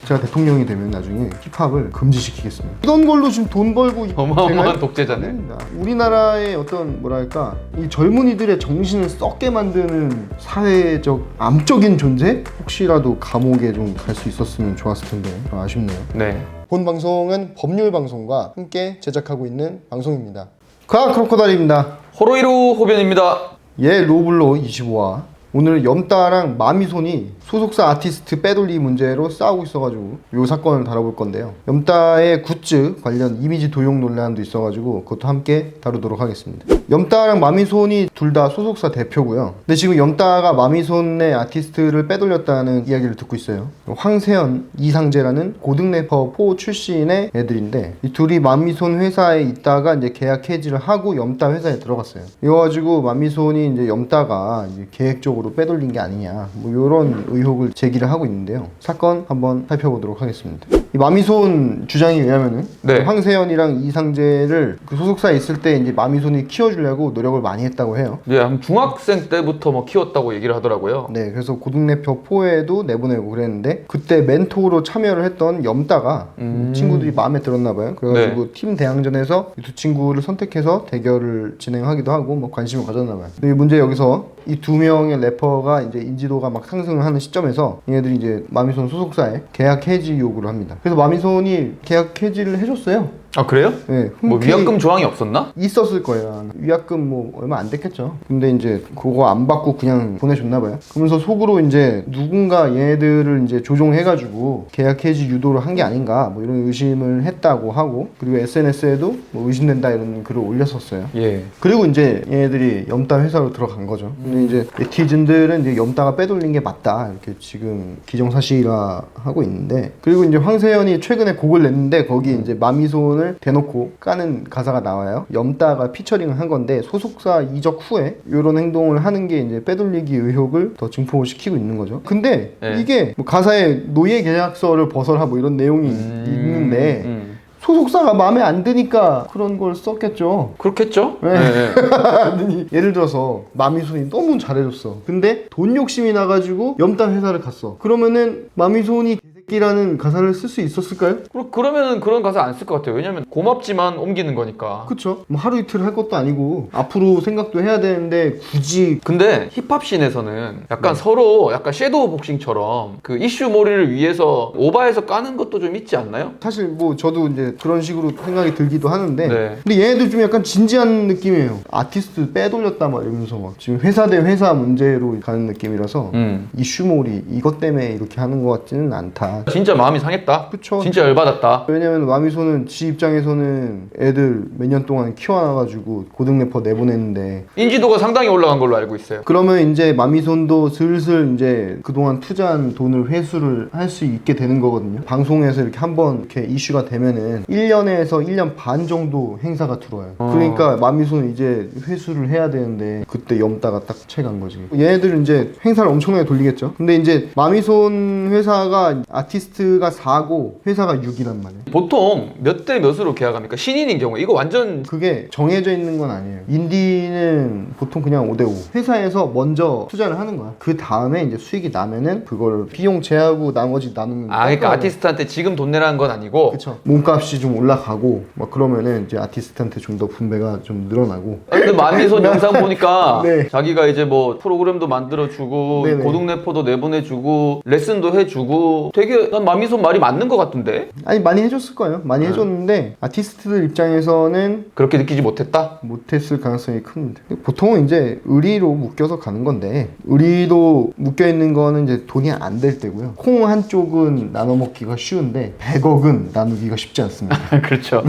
제가 대통령이 되면 나중에 힙합을 금지시키겠습니다. 이런 걸로 지금 돈 벌고 어마어마한 독재자네. 아닙니다. 우리나라의 어떤 뭐랄까 이 젊은이들의 정신을 썩게 만드는 사회적 암적인 존재? 혹시라도 감옥에 좀 갈 수 있었으면 좋았을 텐데 아쉽네요. 네. 본 방송은 법률 방송과 함께 제작하고 있는 방송입니다. 과학 크로커다일입니다. 호로이루 호변입니다. 예 로블로 25화. 오늘 염따랑 마미손이 소속사 아티스트 빼돌리 문제로 싸우고 있어가지고 이 사건을 다뤄볼 건데요. 염따의 굿즈 관련 이미지 도용 논란도 있어가지고 그것도 함께 다루도록 하겠습니다. 염따랑 마미손이 둘 다 소속사 대표고요. 근데 지금 염따가 마미손의 아티스트를 빼돌렸다는 이야기를 듣고 있어요. 황세현, 이상재라는 고등 래퍼 포 출신의 애들인데 이 둘이 마미손 회사에 있다가 이제 계약 해지를 하고 염따 회사에 들어갔어요. 이래가지고 마미손이 이제 염따가 이제 계획적으로 빼돌린 게 아니냐 뭐 이런 의혹을 제기를 하고 있는데요. 사건 한번 살펴보도록 하겠습니다. 이 마미손 주장에 의하면은 네. 황세현이랑 이상재를 그 소속사에 있을 때 이제 마미손이 키워주려고 노력을 많이 했다고 해요. 네, 한 중학생 때부터 뭐 키웠다고 얘기를 하더라고요. 네, 그래서 고등래표 포에도 내보내고 그랬는데 그때 멘토로 참여를 했던 염따가 친구들이 마음에 들었나 봐요. 그래가지고 네. 팀 대항전에서 이 두 친구를 선택해서 대결을 진행하기도 하고 뭐 관심을 가졌나 봐요. 근데 문제 여기서 이 두 명의 래퍼가 이제 인지도가 막 상승을 하는 시점에서 얘네들이 이제 마미손 소속사에 계약 해지 요구를 합니다. 그래서 마미손이 계약 해지를 해줬어요. 아 그래요? 네, 뭐 위약금 조항이 없었나? 있었을 거예요. 위약금 뭐 얼마 안 됐겠죠. 근데 이제 그거 안 받고 그냥 보내줬나 봐요. 그러면서 속으로 이제 누군가 얘네들을 이제 조종해가지고 계약 해지 유도를 한 게 아닌가 뭐 이런 의심을 했다고 하고 그리고 SNS에도 뭐 의심된다 이런 글을 올렸었어요. 예. 그리고 이제 얘네들이 염따 회사로 들어간 거죠. 근데 이제 네티즌들은 이제 염따가 빼돌린 게 맞다 이렇게 지금 기정사실화 하고 있는데 그리고 이제 황세현이 최근에 곡을 냈는데 거기 이제 마미손 대놓고 까는 가사가 나와요. 염따가 피처링을 한 건데 소속사 이적 후에 이런 행동을 하는 게 이제 빼돌리기 의혹을 더 증폭시키고 있는 거죠. 근데 네. 이게 뭐 가사에 노예 계약서를 벗어라 뭐 이런 내용이 있는데 소속사가 마음에 안 드니까 그런 걸 썼겠죠. 그렇겠죠? 네. 네. 예를 들어서 마미손이 너무 잘해줬어. 근데 돈 욕심이 나가지고 염따 회사를 갔어. 그러면은 마미손이 개새끼라는 가사를 쓸 수 있었을까요? 그러면은 그런 가사 안 쓸 것 같아요. 왜냐면 고맙지만 옮기는 거니까. 그쵸. 뭐 하루 이틀 할 것도 아니고 앞으로 생각도 해야 되는데 굳이 근데 힙합 씬에서는 약간 서로 약간 섀도우 복싱처럼 그 이슈 몰이를 위해서 오바해서 까는 것도 좀 있지 않나요? 사실 뭐 저도 이제 그런 식으로 생각이 들기도 하는데 네. 근데 얘네들 좀 약간 진지한 느낌이에요. 아티스트 빼돌렸다 막 이러면서 막 지금 회사 대 회사 문제로 가는 느낌이라서 이슈몰이 이것 때문에 이렇게 하는 것 같지는 않다. 진짜 마음이 상했다. 그쵸. 진짜 열받았다. 왜냐면 마미손은 지 입장에서는 애들 몇 년 동안 키워놔가지고 고등 래퍼 내보냈는데 인지도가 상당히 올라간 걸로 알고 있어요. 그러면 이제 마미손도 슬슬 이제 그동안 투자한 돈을 회수를 할 수 있게 되는 거거든요. 방송에서 이렇게 한번 이렇게 이슈가 되면은 1년에서 1년 반 정도 행사가 들어와요. 그러니까 마미손은 이제 회수를 해야 되는데 그때 염따가 딱 채간 거지. 얘네들은 이제 행사를 엄청나게 돌리겠죠. 근데 이제 마미손 회사가 아티스트가 4고 회사가 6이란 말이에요. 보통 몇 대 몇으로 계약합니까? 신인인 경우에 이거 완전 그게 정해져 있는 건 아니에요. 인디는 보통 그냥 5대5. 회사에서 먼저 투자를 하는 거야. 그 다음에 이제 수익이 나면은 그걸 비용 제하고 나머지 나누는 그러니까 아티스트한테 지금 돈 내라는 건 아니고. 그쵸. 몸값이 좀 올라가고 막 그러면은 이제 아티스트한테 좀 더 분배가 좀 늘어나고. 근데 마미손 영상 보니까 네. 자기가 이제 뭐 프로그램도 만들어주고 네네. 고등 래퍼도 내보내주고 레슨도 해주고 되게 난 마미손 말이 맞는 것 같은데 아니 많이 해줬을 거예요. 많이 해줬는데 아티스트들 입장에서는 그렇게 느끼지 못했다? 못했을 가능성이 큽니다. 보통은 이제 의리로 묶여서 가는 건데 의리로 묶여 있는 거는 이제 돈이 안 될 때고요. 콩 한쪽은 나눠 먹기가 쉬운데 100억은 나누기가 쉽지 않습니다. 그렇죠.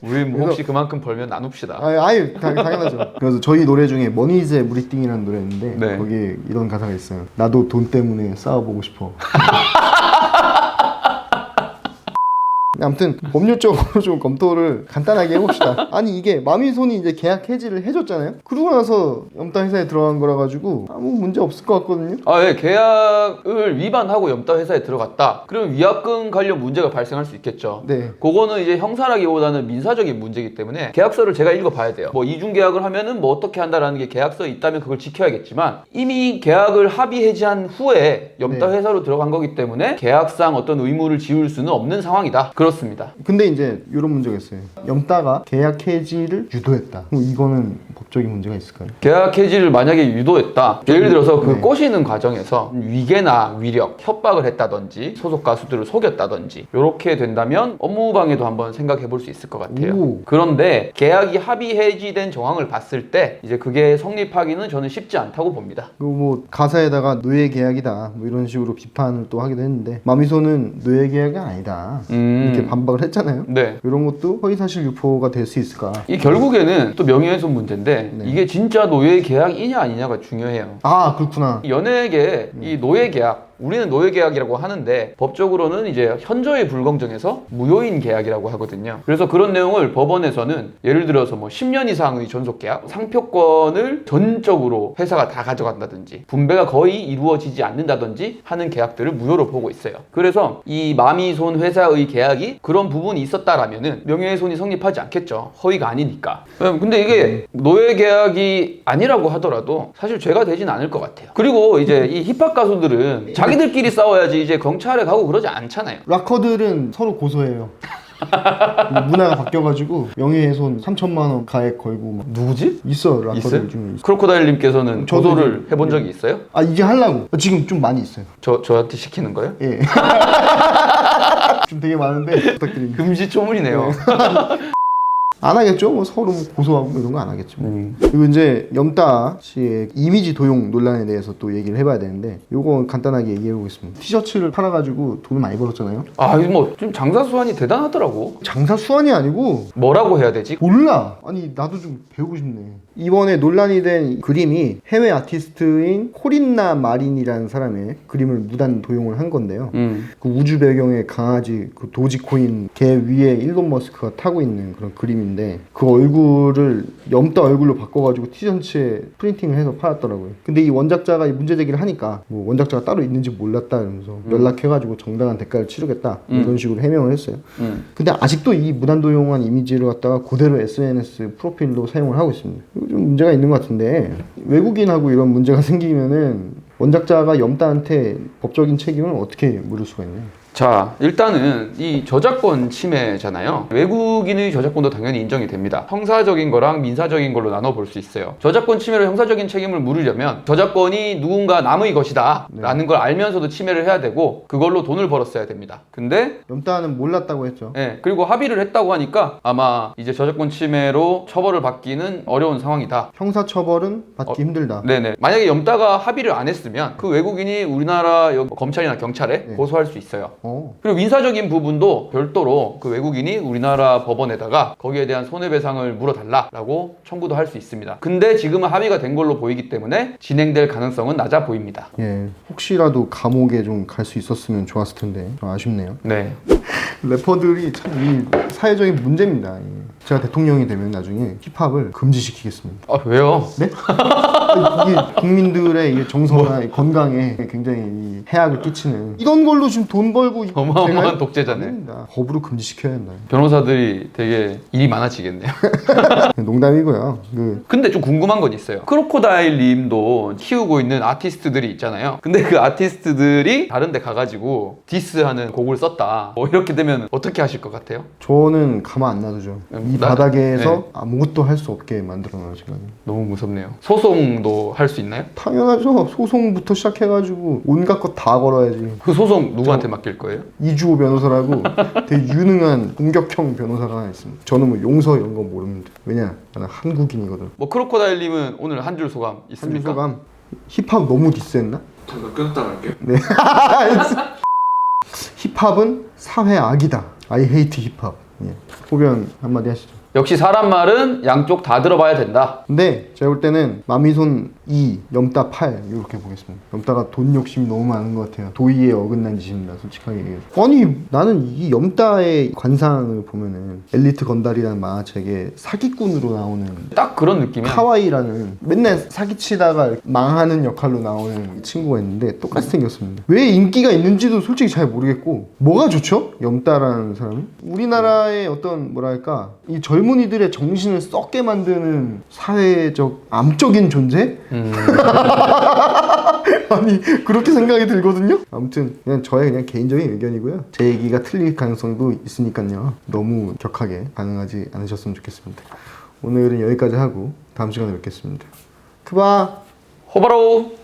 우리 뭐 혹시 그만큼 벌면 나눕시다. 아유 당연하죠. 그래서 저희 노래 중에 머니즈의 무리띵이라는 노래 있는데 네. 거기에 이런 가사가 있어요. 나도 돈 때문에 싸워보고 싶어. 아무튼 법률적으로 좀 검토를 간단하게 해봅시다. 아니 이게 마미손이 이제 계약 해지를 해줬잖아요. 그러고 나서 염따 회사에 들어간 거라 가지고 아무 문제 없을 것 같거든요. 예, 계약을 위반하고 염따 회사에 들어갔다. 그러면 위약금 관련 문제가 발생할 수 있겠죠. 네. 그거는 이제 형사라기보다는 민사적인 문제이기 때문에 계약서를 제가 읽어봐야 돼요. 뭐 이중 계약을 하면은 뭐 어떻게 한다라는 게 계약서에 있다면 그걸 지켜야겠지만 이미 계약을 합의 해지한 후에 염따 네. 회사로 들어간 거기 때문에 계약상 어떤 의무를 지울 수는 없는 상황이다. 그렇습니다. 근데 이제 이런 문제가 있어요. 염따가 계약 해지를 유도했다. 그럼 이거는 법적인 문제가 있을까요? 계약 해지를 만약에 유도했다. 예를 들어서 그 네. 꼬시는 과정에서 위계나 위력, 협박을 했다든지 소속 가수들을 속였다든지 이렇게 된다면 업무방해도 한번 생각해 볼 수 있을 것 같아요. 오. 그런데 계약이 합의 해지된 정황을 봤을 때 이제 그게 성립하기는 저는 쉽지 않다고 봅니다. 그리고 뭐 가사에다가 노예 계약이다 뭐 이런 식으로 비판을 또 하기도 했는데 마미손은 노예 계약이 아니다 이렇게 반박을 했잖아요. 네. 이런 것도 허위사실 유포가 될 수 있을까? 이 결국에는 또 명예훼손 문제인데 네. 이게 진짜 노예 계약이냐 아니냐가 중요해요. 아 그렇구나. 연예계 이 노예 계약, 우리는 노예 계약이라고 하는데 법적으로는 이제 현저히 불공정해서 무효인 계약이라고 하거든요. 그래서 그런 내용을 법원에서는 예를 들어서 뭐 10년 이상의 전속 계약, 상표권을 전적으로 회사가 다 가져간다든지 분배가 거의 이루어지지 않는다든지 하는 계약들을 무효로 보고 있어요. 그래서 이 마미손 회사의 계약이 그런 부분이 있었다라면은 명예훼손이 성립하지 않겠죠. 허위가 아니니까. 근데 이게 노예 계약이 아니라고 하더라도 사실 죄가 되진 않을 것 같아요. 그리고 이제 이 힙합 가수들은 자기들끼리 싸워야지 이제 경찰에 가고 그러지 않잖아요. 락커들은 서로 고소해요. 문화가 바뀌어가지고 명예훼손 3천만 원 가액 걸고 막 누구지? 있어 락커들 있어요? 중에 있어. 크로코다일님께서는 저도 고소를 이제- 해본 적이 있어요? 아 이제 하려고 지금 좀 많이 있어요. 저한테 시키는 거예요? 예. 좀 되게 많은데 부탁드립니다. 금시초문이네요. 안 하겠죠? 뭐 서로 뭐 고소하고 뭐 이런 거 안 하겠죠. 그리고 이제 염따 씨의 이미지 도용 논란에 대해서 또 얘기를 해봐야 되는데 요거 간단하게 얘기해 보겠습니다. 티셔츠를 팔아가지고 돈을 많이 벌었잖아요. 아, 이거 뭐 지금 장사 수완이 대단하더라고. 장사 수완이 아니고 뭐라고 해야 되지? 몰라. 아니 나도 좀 배우고 싶네. 이번에 논란이 된 그림이 해외 아티스트인 코린나 마린이라는 사람의 그림을 무단 도용을 한 건데요. 그 우주 배경의 강아지 그 도지코인 개 위에 일론 머스크가 타고 있는 그런 그림인데 그 얼굴을 염따 얼굴로 바꿔가지고 티셔츠에 프린팅을 해서 팔았더라고요. 근데 이 원작자가 이 문제 제기를 하니까 뭐 원작자가 따로 있는지 몰랐다 이러면서 연락해가지고 정당한 대가를 치르겠다 이런 식으로 해명을 했어요. 근데 아직도 이 무단 도용한 이미지를 갖다가 그대로 SNS 프로필로 사용을 하고 있습니다. 이거 좀 문제가 있는 것 같은데 외국인하고 이런 문제가 생기면은 원작자가 염따한테 법적인 책임을 어떻게 물을 수가 있나요? 자, 일단은 이 저작권 침해잖아요. 외국인의 저작권도 당연히 인정이 됩니다. 형사적인 거랑 민사적인 걸로 나눠볼 수 있어요. 저작권 침해로 형사적인 책임을 물으려면 저작권이 누군가 남의 것이다 라는 걸 알면서도 침해를 해야 되고 그걸로 돈을 벌었어야 됩니다. 근데 염따는 몰랐다고 했죠. 그리고 합의를 했다고 하니까 아마 이제 저작권 침해로 처벌을 받기는 어려운 상황이다. 형사처벌은 받기 힘들다. 네네. 만약에 염따가 합의를 안 했으면 그 외국인이 우리나라 검찰이나 경찰에 고소할 수 있어요. 그리고 민사적인 부분도 별도로 그 외국인이 우리나라 법원에다가 거기에 대한 손해배상을 물어달라고 청구도 할 수 있습니다. 근데 지금은 합의가 된 걸로 보이기 때문에 진행될 가능성은 낮아 보입니다. 예, 혹시라도 감옥에 좀 갈 수 있었으면 좋았을 텐데 좀 아쉽네요. 네. 래퍼들이 참 이 사회적인 문제입니다. 제가 대통령이 되면 나중에 힙합을 금지시키겠습니다. 아, 왜요? 네? 이게 국민들의 이게 정서나 이 건강에 굉장히 이 해악을 끼치는 이런 걸로 지금 돈 벌고 어마어마한 제가- 독재자네. 아닙니다. 법으로 금지시켜야 된다. 변호사들이 되게 일이 많아지겠네요. 농담이고요. 근데 좀 궁금한 건 있어요. 크로코다일 님도 키우고 있는 아티스트들이 있잖아요. 근데 그 아티스트들이 다른 데 가가지고 디스하는 곡을 썼다. 뭐 이렇게 되면 어떻게 하실 것 같아요? 저는 가만 안 놔두죠. 이 나- 바닥에서 네. 아무것도 할 수 없게 만들어 놔질 거예요. 너무 무섭네요. 소송도 할 수 있나요? 당연하죠. 소송부터 시작해가지고 온갖 것 다 걸어야지. 그 소송 누구한테 맡길 거예요? 이주호 변호사라고 되게 유능한 공격형 변호사가 하나 있습니다. 저는 뭐 용서 이런 거 모릅니다. 왜냐? 나는 한국인이거든. 뭐 크로코다일 님은 오늘 한 줄 소감 있습니까? 한주소감 힙합 너무 디스했나? 잠깐 끊었다 갈게요. 네. 힙합은 사회 악이다. I hate 힙합. 예. 호변 한마디 하시죠. 역시 사람 말은 양쪽 다 들어봐야 된다. 근데 제가 볼 때는 마미손 2, 염따 8 이렇게 보겠습니다. 염따가 돈 욕심이 너무 많은 것 같아요. 도의에 어긋난 짓입니다. 솔직하게 얘기해서. 아니 나는 이 염따의 관상을 보면은 엘리트 건달이라는 만화책에 사기꾼으로 나오는 딱 그런 느낌이야. 카와이라는 맨날 사기치다가 망하는 역할로 나오는 친구가 있는데 똑같이 생겼습니다. 왜 인기가 있는지도 솔직히 잘 모르겠고 뭐가 좋죠? 염따라는 사람이? 우리나라의 어떤 뭐랄까 이 젊은이들의 정신을 썩게 만드는 사회적 암적인 존재? 아니 그렇게 생각이 들거든요. 아무튼 그냥 저의 그냥 개인적인 의견이고요. 제 얘기가 틀릴 가능성도 있으니까요. 너무 격하게 반응하지 않으셨으면 좋겠습니다. 오늘은 여기까지 하고 다음 시간에 뵙겠습니다. 크바 호바로.